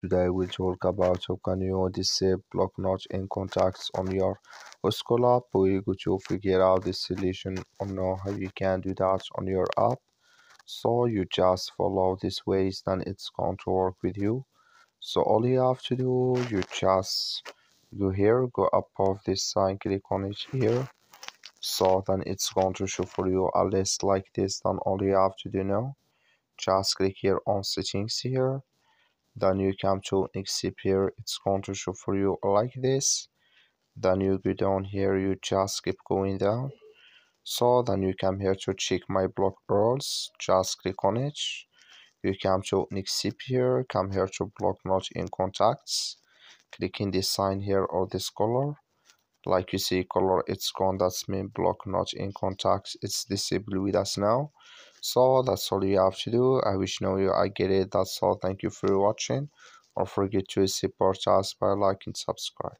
Today we'll talk about how can you disable block notch in contacts on your Whoscall app. We're going to figure out the solution on how you can do that on your app. So you just follow these ways, then it's going to work with you. So all you have to do, you just go here, go above this sign, click on it here. So then it's going to show for you a list like this. Then all you have to do now, just click here on settings here. Then you come to next step here, it's going to show for you like this. Then you go down here, you just keep going down. So then you come here to check my block rules, just click on it. You come to next step here, come here to block notch in contacts, clicking this sign here or this color. Like you see color, it's gone, that's mean block notch in contacts, it's disabled with us now. So that's all you have to do. I wish I get it. That's all. Thank you for watching. Don't forget to support us by liking, subscribe.